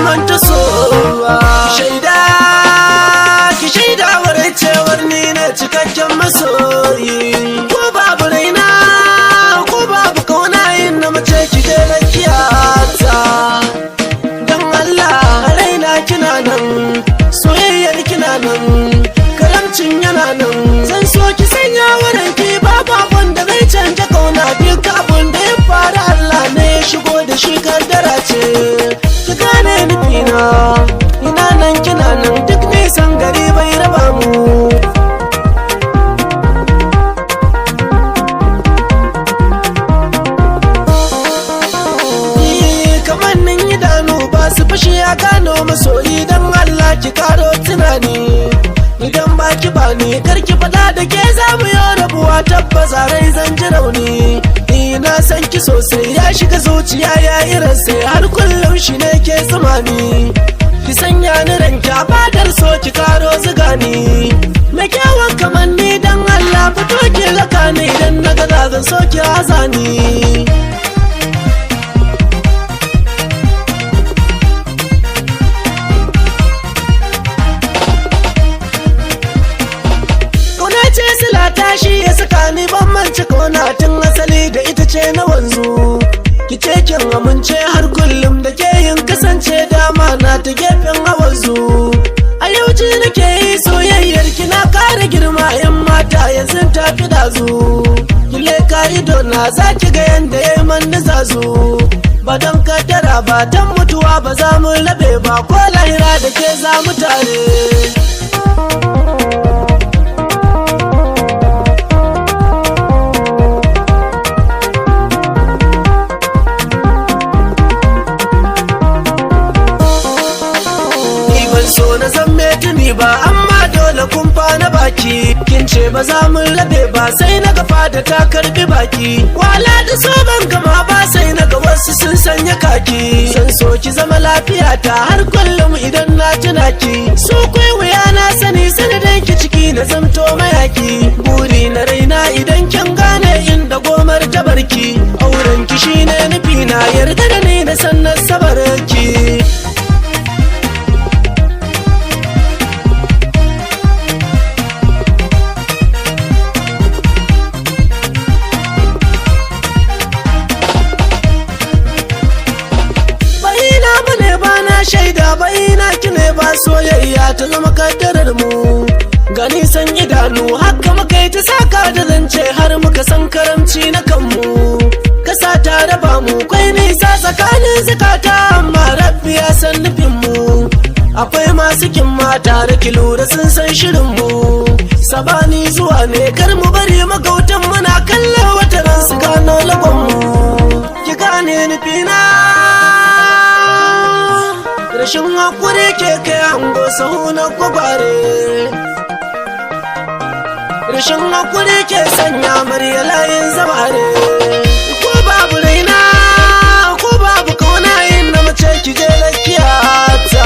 manta so ki shaida warai cewar ni ne cikakken masoyi ko babu raina ko babu kauna yin na mace ki je rakiyata dan Allah raina kina nan soyayyar kina nan karamcin yana nan zan so ki sanya warai ki babu abun da zai canja kauna duk abun da ya fara Allah ne ya shigo da shi kaddara ce ki gane nufina ina nan kina nan duk nisan gari bai raba mu kamannin idanu ba su fashi ya gano masoyi don Allah ki karo tunani idan baki bani karki fada da ke zamu yi rabuwa tabbas rai zan ji rauni na san ki sosai ya shiga zuciya ya yi ransa har kullum shi ne ke tsamani ki sanya ni ranki a fadar so ki karo zuga ni mai kyawun kamanni don Allah fito ki laka ni idan na ga zan so ki hazani tashi ya saka ni ban manci kona tun asali da ita ce na wanzu ki ce kin amince har kullum da ke yin kasance dama na ta gefen hawanzu a yau ji nake yi soyayyar ki na kara girma yan mata yanzu ta fi dazu ki leka ido na za ki ga yanda ya yi man zazu ba don kaddara ba don mutuwa ba za mu labe ba ko lahira da ke za mu tare so na san me tuni ba amma dole kumfa na baki kin ce ba za mu rabe ba sai na ga fada ta karbi baki wala da so ban gama ba sai na ga wasu sun sanya kaki san so ki zama lafiya ta har kullum idan na tuna ki so kai wuya na sani sanadin ki ciki na zamto mayaki buri na raina idan kin gane inda gomar ta barki auren ki shine nufi na yarda da ni da sannan sabarki shaida bayina ki ne ba soyayya ta zama kaddarar mu gani san idanu haka muka yi ta saka da zance har muka san karamci na kanmu kasa ta raba mu kwai nisa tsakanin zukata amma rabbi ya san nufin mu akwai masu kimma tare ki lura sun san shirin mu sabani zuwa ne kar mu bari magautan muna kallon wata ran su gano lagon mu ki gane nufina rashin hakuri ke kai hango sahu na gwagware rashin hakuri ke sanya murya layin zabare ko babu raina ko babu kauna yin na mace ki je rakiyata